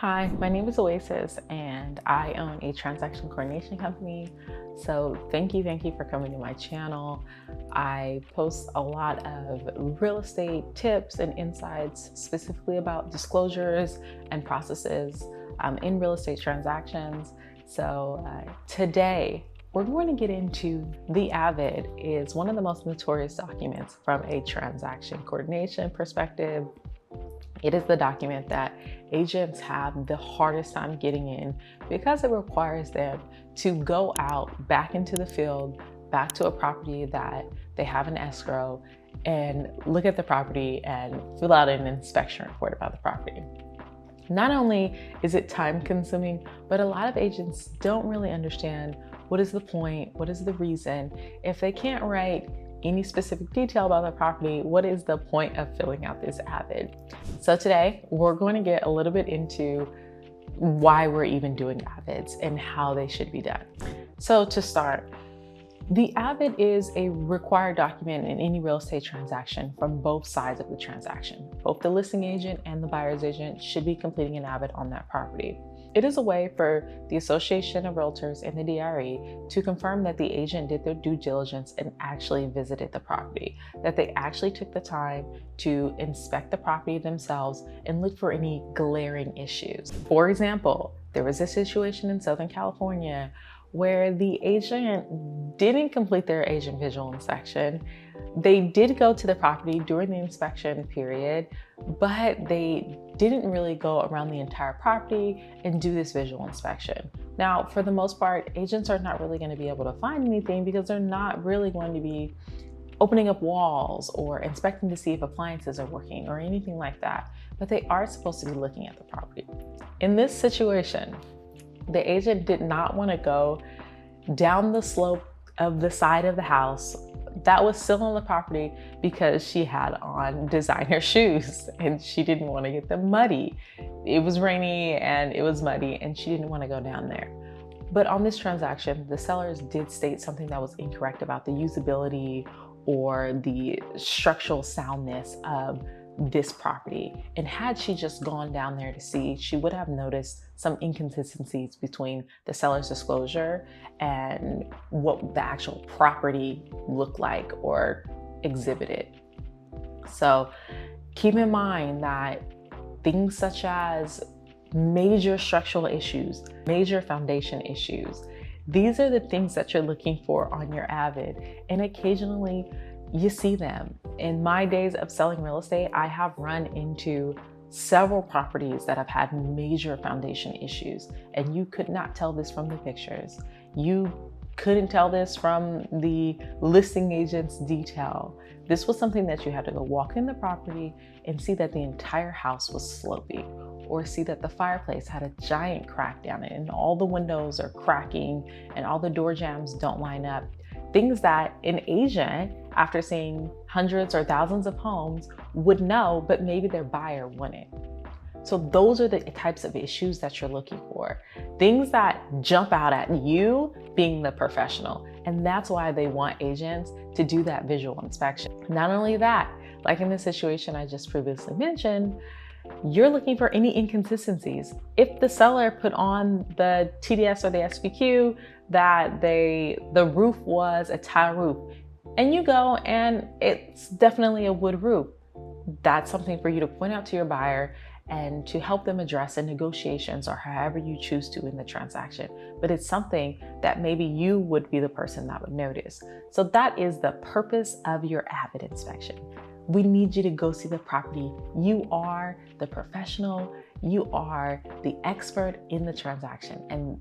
Hi, my name is Oasis and I own a transaction coordination company. So thank you for coming to my channel. I post a lot of real estate tips and insights specifically about disclosures and processes in real estate transactions. So today we're going to get into the AVID. Is one of the most notorious documents from a transaction coordination perspective. It is the document that agents have the hardest time getting in because it requires them to go out back into the field, back to a property that they have an escrow, and look at the property and fill out an inspection report about the property. Not only is it time consuming, but a lot of agents don't really understand what is the point, what is the reason. If they can't write any specific detail about the property, what is the point of filling out this AVID? So today we're going to get a little bit into why we're even doing AVIDs and how they should be done. So to start, the AVID is a required document in any real estate transaction from both sides of the transaction. Both the listing agent and the buyer's agent should be completing an AVID on that property. It is a way for the Association of Realtors and the DRE to confirm that the agent did their due diligence and actually visited the property, that they actually took the time to inspect the property themselves and look for any glaring issues. For example, there was a situation in Southern California where the agent didn't complete their agent visual inspection. They did go to the property during the inspection period, but they didn't really go around the entire property and do this visual inspection. Now, for the most part, agents are not really going to be able to find anything because they're not really going to be opening up walls or inspecting to see if appliances are working or anything like that, but they are supposed to be looking at the property. In this situation, the agent did not want to go down the slope of the side of the house that was still on the property because she had on designer shoes and she didn't want to get them muddy. It was rainy and it was muddy and she didn't want to go down there. But on this transaction, the sellers did state something that was incorrect about the usability or the structural soundness of this property. And had she just gone down there to see, she would have noticed some inconsistencies between the seller's disclosure and what the actual property looked like or exhibited. So keep in mind that things such as major structural issues, major foundation issues, these are the things that you're looking for on your AVID. And occasionally you see them. In my days of selling real estate, I have run into several properties that have had major foundation issues, and you could not tell this from the pictures. You couldn't tell this from the listing agent's detail. This was something that you had to go walk in the property and see that the entire house was sloping, or see that the fireplace had a giant crack down it and all the windows are cracking and all the door jambs don't line up. Things that an agent, after seeing hundreds or thousands of homes, would know, but maybe their buyer wouldn't. So those are the types of issues that you're looking for. Things that jump out at you being the professional. And that's why they want agents to do that visual inspection. Not only that, like in the situation I just previously mentioned, you're looking for any inconsistencies. If the seller put on the TDS or the SPQ that the roof was a tile roof, and you go and it's definitely a wood roof, that's something for you to point out to your buyer and to help them address in negotiations or however you choose to in the transaction. But it's something that maybe you would be the person that would notice. So that is the purpose of your AVID inspection. We need you to go see the property. You are the professional, you are the expert in the transaction, and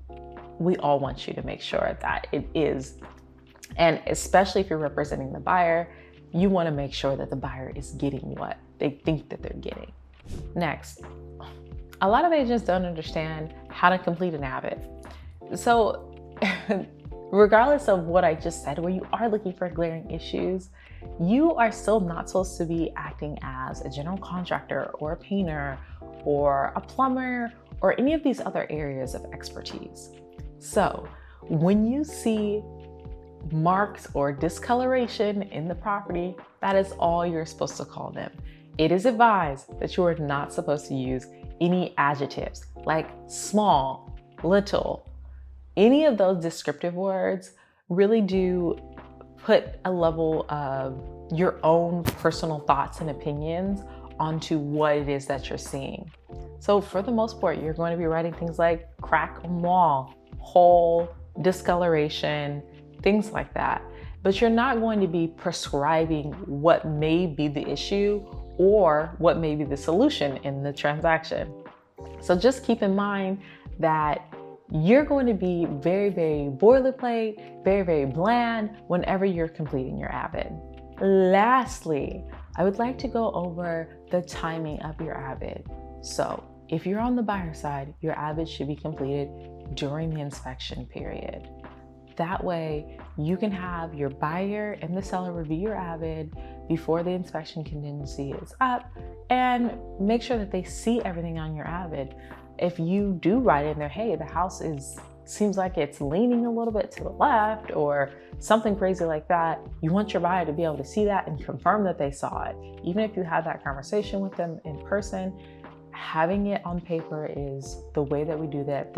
we all want you to make sure that it is. And especially if you're representing the buyer, you want to make sure that the buyer is getting what they think that they're getting. Next, a lot of agents don't understand how to complete an AVID. So regardless of what I just said, where you are looking for glaring issues, you are still not supposed to be acting as a general contractor or a painter or a plumber or any of these other areas of expertise. So when you see marks or discoloration in the property, that is all you're supposed to call them. It is advised that you are not supposed to use any adjectives like small, little. Any of those descriptive words really do put a level of your own personal thoughts and opinions onto what it is that you're seeing. So for the most part, you're going to be writing things like crack on wall, hole, discoloration, things like that. But you're not going to be prescribing what may be the issue or what may be the solution in the transaction. So just keep in mind that you're going to be very, very boilerplate, very, very bland whenever you're completing your AVID. Lastly, I would like to go over the timing of your AVID. So if you're on the buyer side, your AVID should be completed during the inspection period. That way you can have your buyer and the seller review your AVID before the inspection contingency is up and make sure that they see everything on your AVID. If you do write in there, hey, the house seems like it's leaning a little bit to the left or something crazy like that, you want your buyer to be able to see that and confirm that they saw it. Even if you had that conversation with them in person, having it on paper is the way that we do that.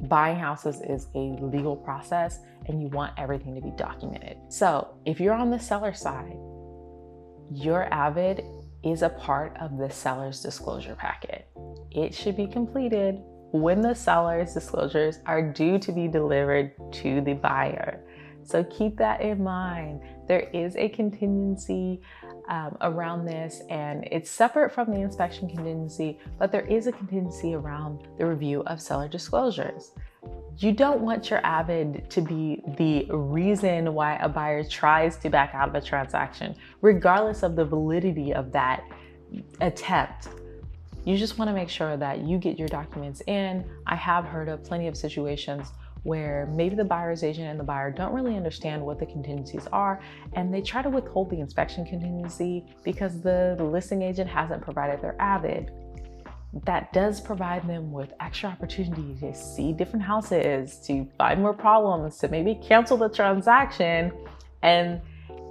Buying houses is a legal process and you want everything to be documented. So if you're on the seller side, your AVID is a part of the seller's disclosure packet. It should be completed when the seller's disclosures are due to be delivered to the buyer. So keep that in mind. There is a contingency around this, and it's separate from the inspection contingency, but there is a contingency around the review of seller disclosures. You don't want your AVID to be the reason why a buyer tries to back out of a transaction, regardless of the validity of that attempt. You just want to make sure that you get your documents in. I have heard of plenty of situations where maybe the buyer's agent and the buyer don't really understand what the contingencies are, and they try to withhold the inspection contingency because the listing agent hasn't provided their AVID. That does provide them with extra opportunity to see different houses, to find more problems, to maybe cancel the transaction. And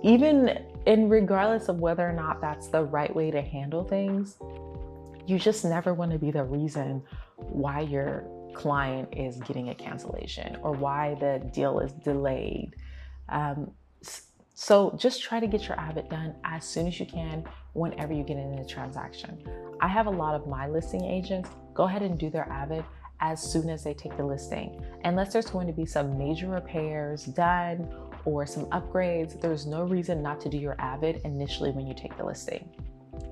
even regardless of whether or not that's the right way to handle things, you just never want to be the reason why your client is getting a cancellation or why the deal is delayed. So just try to get your AVID done as soon as you can whenever you get into the transaction. I have a lot of my listing agents go ahead and do their AVID as soon as they take the listing. Unless there's going to be some major repairs done or some upgrades, there's no reason not to do your AVID initially when you take the listing.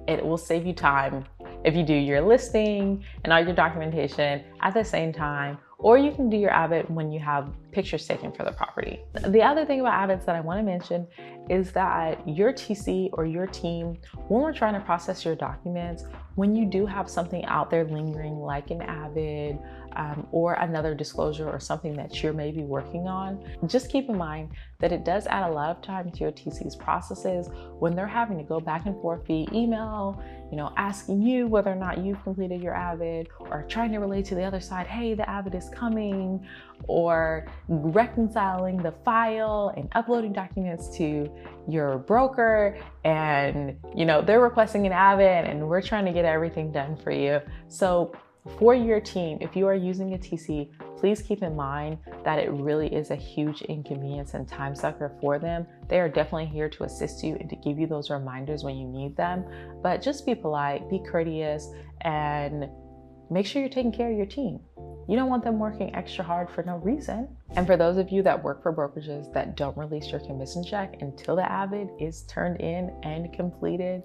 It will save you time if you do your listing and all your documentation at the same time, or you can do your AVID when you have pictures taken for the property. The other thing about AVIDs that I want to mention is that your TC or your team, when we're trying to process your documents, when you do have something out there lingering like an AVID or another disclosure or something that you're maybe working on, just keep in mind that it does add a lot of time to your TC's processes when they're having to go back and forth via email, asking you whether or not you've completed your AVID, or trying to relate to the other side, hey, the AVID is coming, or reconciling the file and uploading documents to your broker, and they're requesting an AVID and we're trying to get everything done for you. So for your team, if you are using a TC, please keep in mind that it really is a huge inconvenience and time sucker for them. They are definitely here to assist you and to give you those reminders when you need them. But just be polite, be courteous, and make sure you're taking care of your team. You don't want them working extra hard for no reason. And for those of you that work for brokerages that don't release your commission check until the AVID is turned in and completed,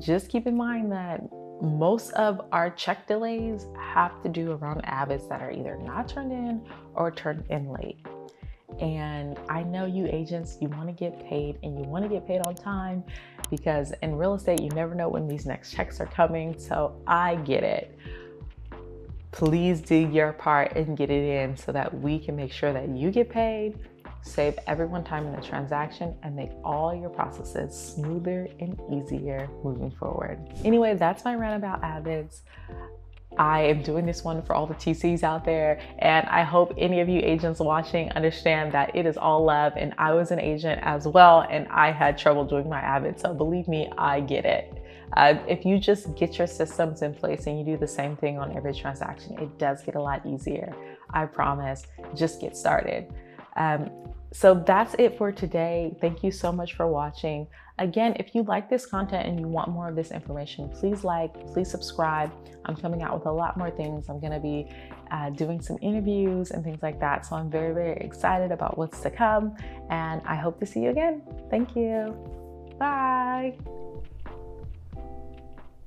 just keep in mind that most of our check delays have to do around AVIDs that are either not turned in or turned in late. And I know you agents, you want to get paid, and you want to get paid on time, because in real estate, you never know when these next checks are coming. So I get it. Please do your part and get it in so that we can make sure that you get paid, save everyone time in the transaction, and make all your processes smoother and easier moving forward. Anyway, that's my rant about AVIDs. I am doing this one for all the TCs out there, and I hope any of you agents watching understand that it is all love, and I was an agent as well, and I had trouble doing my AVID, so believe me, I get it. If you just get your systems in place and you do the same thing on every transaction, it does get a lot easier. I promise. Just get started. So that's it for today. Thank you so much for watching. Again, if you like this content and you want more of this information, please please subscribe. I'm coming out with a lot more things. I'm going to be doing some interviews and things like that. So I'm very, very excited about what's to come, and I hope to see you again. Thank you. Bye.